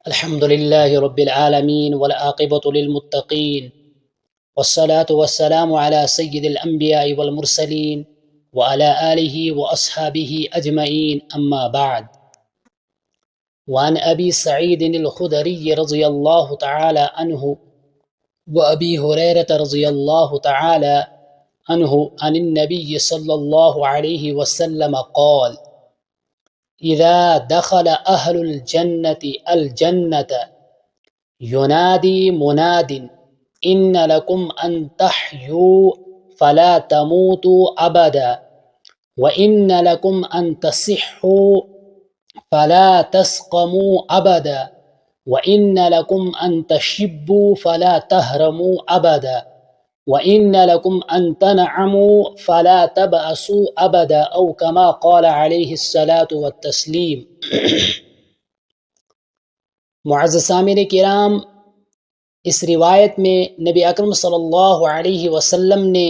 الحمد لله رب العالمين والعاقبة للمتقين والصلاة والسلام على سيد الأنبياء والمرسلين وعلى آله وأصحابه أجمعين أما بعد. وعن أبي سعيد الخدري رضي الله تعالى عنه وأبي هريرة رضي الله تعالى عنه عن النبي صلى الله عليه وسلم قال: إذا دخل أهل الجنة الجنة ينادي مناد إن لكم أن تحيوا فلا تموتوا أبدا وإن لكم أن تصحوا فلا تسقموا أبدا وإن لكم أن تشبوا فلا تهرموا أبدا وَإِنَّ لَكُمْ أَن تَنْعَمُوا فَلَا تَبْأَسُوا أَبَدًا أو كما قال علیہ الصلاۃ والتسلیم۔ معزز سامعین کرام، اس روایت میں نبی اکرم صلی اللہ علیہ وسلم نے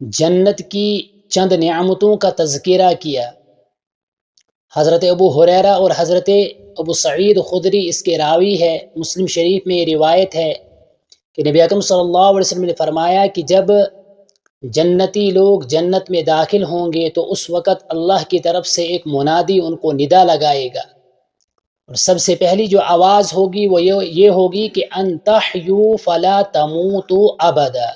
جنت کی چند نعمتوں کا تذکرہ کیا۔ حضرت ابو ہریرہ اور حضرت ابو سعید خدری اس کے راوی ہے۔ مسلم شریف میں یہ روایت ہے کہ نبی اکرم صلی اللہ علیہ وسلم نے فرمایا کہ جب جنتی لوگ جنت میں داخل ہوں گے تو اس وقت اللہ کی طرف سے ایک منادی ان کو ندا لگائے گا، اور سب سے پہلی جو آواز ہوگی وہ یہ ہوگی کہ ان تحیوا فلا تموتوا ابدا۔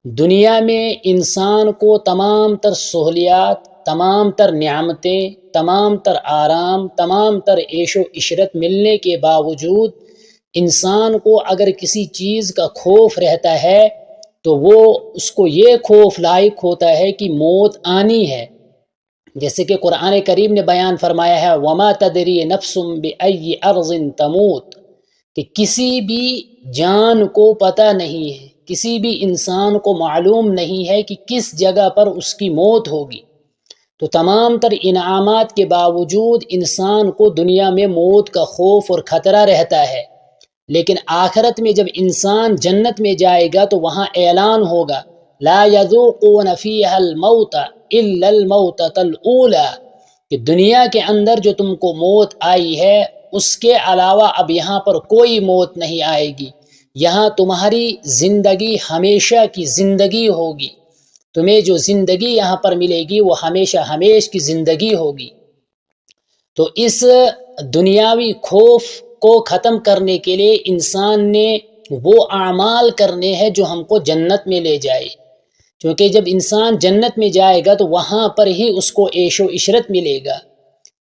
دنیا میں انسان کو تمام تر سہولیات، تمام تر نعمتیں، تمام تر آرام، تمام تر عیش و عشرت ملنے کے باوجود انسان کو اگر کسی چیز کا خوف رہتا ہے تو وہ اس کو یہ خوف لاحق ہوتا ہے کہ موت آنی ہے، جیسے کہ قرآن کریم نے بیان فرمایا ہے وَمَا تَدْرِي نَفْسٌ بِأَيِّ أَرْضٍ تَمُوتُ، کہ کسی بھی جان کو پتہ نہیں ہے، کسی بھی انسان کو معلوم نہیں ہے کہ کس جگہ پر اس کی موت ہوگی۔ تو تمام تر انعامات کے باوجود انسان کو دنیا میں موت کا خوف اور خطرہ رہتا ہے، لیکن آخرت میں جب انسان جنت میں جائے گا تو وہاں اعلان ہوگا لا یذوقون فیہا الموت الا الموتۃ الاولی، کہ دنیا کے اندر جو تم کو موت آئی ہے اس کے علاوہ اب یہاں پر کوئی موت نہیں آئے گی، یہاں تمہاری زندگی ہمیشہ کی زندگی ہوگی، تمہیں جو زندگی یہاں پر ملے گی وہ ہمیشہ ہمیش کی زندگی ہوگی۔ تو اس دنیاوی خوف کو ختم کرنے کے لیے انسان نے وہ اعمال کرنے ہیں جو ہم کو جنت میں لے جائے، کیونکہ جب انسان جنت میں جائے گا تو وہاں پر ہی اس کو عیش و عشرت ملے گا،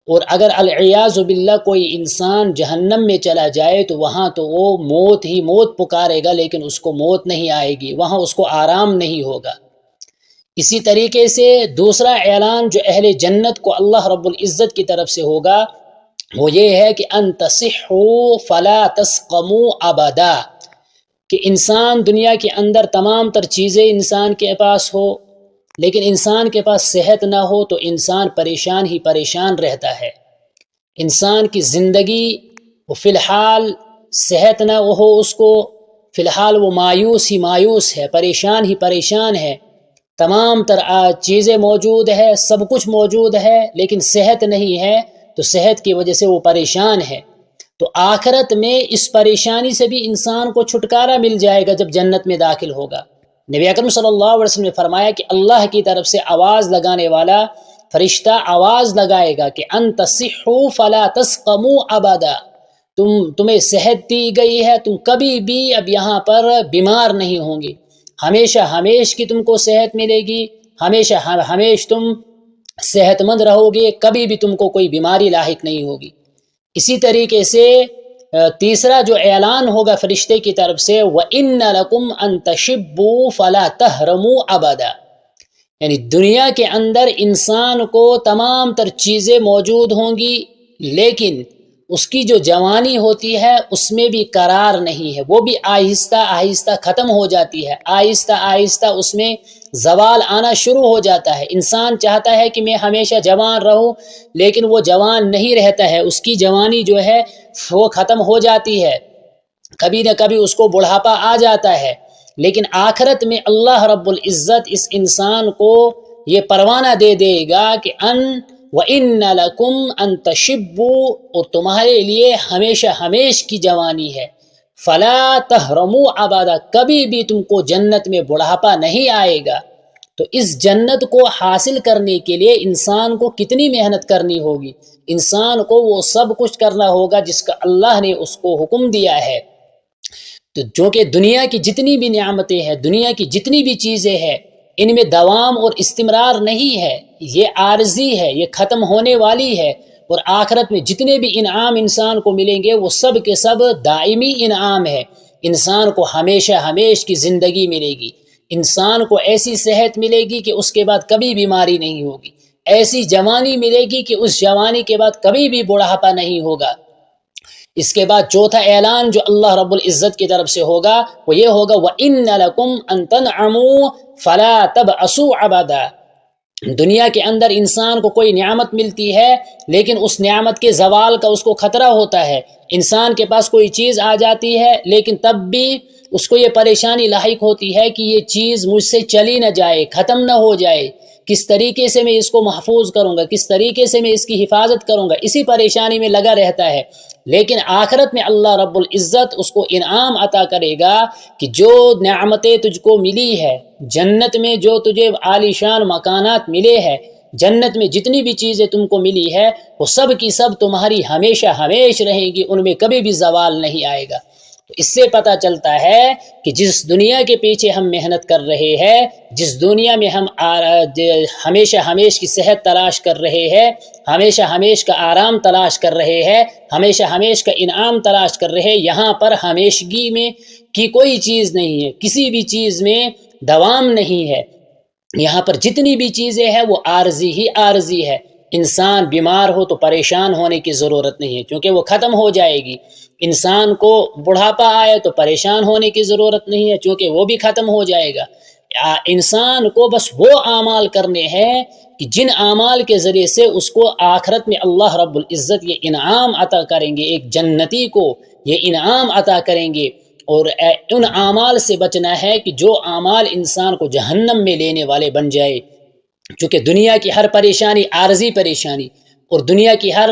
اور اگر العیاذ باللہ کوئی انسان جہنم میں چلا جائے تو وہاں تو وہ موت ہی موت پکارے گا، لیکن اس کو موت نہیں آئے گی، وہاں اس کو آرام نہیں ہوگا۔ اسی طریقے سے دوسرا اعلان جو اہل جنت کو اللہ رب العزت کی طرف سے ہوگا وہ یہ ہے کہ ان تصحوا فلا تسقموا ابدا، کہ انسان دنیا کے اندر تمام تر چیزیں انسان کے پاس ہو لیکن انسان کے پاس صحت نہ ہو تو انسان پریشان ہی پریشان رہتا ہے۔ انسان کی زندگی وہ فی الحال صحت نہ ہو اس کو، فی الحال وہ مایوس ہی مایوس ہے، پریشان ہی پریشان ہے، تمام تر چیزیں موجود ہے، سب کچھ موجود ہے لیکن صحت نہیں ہے تو صحت کی وجہ سے وہ پریشان ہے۔ تو آخرت میں اس پریشانی سے بھی انسان کو چھٹکارا مل جائے گا جب جنت میں داخل ہوگا۔ نبی اکرم صلی اللہ علیہ وسلم نے فرمایا کہ اللہ کی طرف سے آواز لگانے والا فرشتہ آواز لگائے گا کہ ان تصحوا فلا تسقموا ابدا، تمہیں صحت دی گئی ہے، تم کبھی بھی اب یہاں پر بیمار نہیں ہوں گے، ہمیشہ ہمیش کی تم کو صحت ملے گی، ہمیشہ ہمیش تم صحت مند رہو گے، کبھی بھی تم کو کوئی بیماری لاحق نہیں ہوگی۔ اسی طریقے سے تیسرا جو اعلان ہوگا فرشتے کی طرف سے وَإِنَّ لَكُمْ أَن تَشِبُّوا فَلَا تَهْرَمُوا أَبَدًا، یعنی دنیا کے اندر انسان کو تمام تر چیزیں موجود ہوں گی لیکن اس کی جو جوانی ہوتی ہے اس میں بھی قرار نہیں ہے، وہ بھی آہستہ آہستہ ختم ہو جاتی ہے، آہستہ آہستہ اس میں زوال آنا شروع ہو جاتا ہے۔ انسان چاہتا ہے کہ میں ہمیشہ جوان رہوں لیکن وہ جوان نہیں رہتا ہے، اس کی جوانی جو ہے وہ ختم ہو جاتی ہے، کبھی نہ کبھی اس کو بڑھاپا آ جاتا ہے۔ لیکن آخرت میں اللہ رب العزت اس انسان کو یہ پروانہ دے دے گا کہ ان وَإِنَّ لَكُمْ أَن تَشِبُّوا، اور تمہارے لیے ہمیشہ ہمیش کی جوانی ہے، فَلَا تَحْرَمُوا أَبَدًا، کبھی بھی تم کو جنت میں بڑھاپا نہیں آئے گا۔ تو اس جنت کو حاصل کرنے کے لیے انسان کو کتنی محنت کرنی ہوگی؟ انسان کو وہ سب کچھ کرنا ہوگا جس کا اللہ نے اس کو حکم دیا ہے۔ تو جو کہ دنیا کی جتنی بھی نعمتیں ہیں، دنیا کی جتنی بھی چیزیں ہیں، ان میں دوام اور استمرار نہیں ہے، یہ عارضی ہے، یہ ختم ہونے والی ہے۔ اور آخرت میں جتنے بھی انعام انسان کو ملیں گے وہ سب کے سب دائمی انعام ہے۔ انسان کو ہمیشہ ہمیش کی زندگی ملے گی، انسان کو ایسی صحت ملے گی کہ اس کے بعد کبھی بیماری نہیں ہوگی، ایسی جوانی ملے گی کہ اس جوانی کے بعد کبھی بھی بڑھاپا نہیں ہوگا۔ اس کے بعد چوتھا اعلان جو اللہ رب العزت کی طرف سے ہوگا وہ یہ ہوگا وَإِنَّ لَكُمْ أَن تَنْعَمُوا فَلَا تَبْأَسُوا أَبَدًا۔ دنیا کے اندر انسان کو کوئی نعمت ملتی ہے لیکن اس نعمت کے زوال کا اس کو خطرہ ہوتا ہے۔ انسان کے پاس کوئی چیز آ جاتی ہے لیکن تب بھی اس کو یہ پریشانی لاحق ہوتی ہے کہ یہ چیز مجھ سے چلی نہ جائے، ختم نہ ہو جائے، کس طریقے سے میں اس کو محفوظ کروں گا، کس طریقے سے میں اس کی حفاظت کروں گا، اسی پریشانی میں لگا رہتا ہے۔ لیکن آخرت میں اللہ رب العزت اس کو انعام عطا کرے گا کہ جو نعمتیں تجھ کو ملی ہے، جنت میں جو تجھے عالی شان مکانات ملے ہیں، جنت میں جتنی بھی چیزیں تم کو ملی ہے وہ سب کی سب تمہاری ہمیشہ ہمیش رہیں گی، ان میں کبھی بھی زوال نہیں آئے گا۔ تو اس سے پتہ چلتا ہے کہ جس دنیا کے پیچھے ہم محنت کر رہے ہیں، جس دنیا میں ہم ہمیشہ ہمیش کی صحت تلاش کر رہے ہیں، ہمیشہ ہمیش کا آرام تلاش کر رہے ہیں، ہمیشہ ہمیش کا انعام تلاش کر رہے ہیں، یہاں پر ہمیشگی میں کی کوئی چیز نہیں ہے، کسی بھی چیز میں دوام نہیں ہے۔ یہاں پر جتنی بھی چیزیں ہیں وہ عارضی ہی عارضی ہے۔ انسان بیمار ہو تو پریشان ہونے کی ضرورت نہیں ہے کیونکہ وہ ختم ہو جائے گی۔ انسان کو بڑھاپا آئے تو پریشان ہونے کی ضرورت نہیں ہے کیونکہ وہ بھی ختم ہو جائے گا۔ انسان کو بس وہ اعمال کرنے ہیں کہ جن اعمال کے ذریعے سے اس کو آخرت میں اللہ رب العزت یہ انعام عطا کریں گے، ایک جنتی کو یہ انعام عطا کریں گے۔ اور ان اعمال سے بچنا ہے کہ جو اعمال انسان کو جہنم میں لینے والے بن جائے، چونکہ دنیا کی ہر پریشانی عارضی پریشانی، اور دنیا کی ہر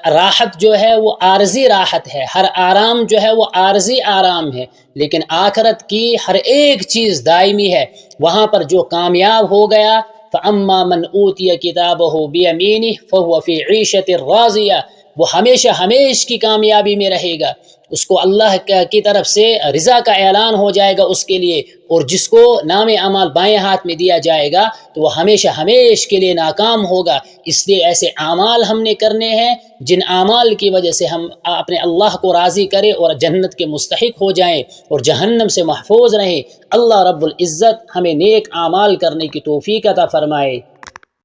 راحت جو ہے وہ عارضی راحت ہے، ہر آرام جو ہے وہ عارضی آرام ہے، لیکن آخرت کی ہر ایک چیز دائمی ہے۔ وہاں پر جو کامیاب ہو گیا فَأَمَّا مَنْ أُوتِيَ كِتَابَهُ بِيَمِينِهِ فَهُوَ فِي عِيشَةٍ رَاضِيَةٍ، وہ ہمیشہ ہمیش کی کامیابی میں رہے گا، اس کو اللہ کی طرف سے رضا کا اعلان ہو جائے گا اس کے لیے۔ اور جس کو نام اعمال بائیں ہاتھ میں دیا جائے گا تو وہ ہمیشہ ہمیش کے لیے ناکام ہوگا۔ اس لیے ایسے اعمال ہم نے کرنے ہیں جن اعمال کی وجہ سے ہم اپنے اللہ کو راضی کریں اور جنت کے مستحق ہو جائیں اور جہنم سے محفوظ رہیں۔ اللہ رب العزت ہمیں نیک اعمال کرنے کی توفیق عطا فرمائے۔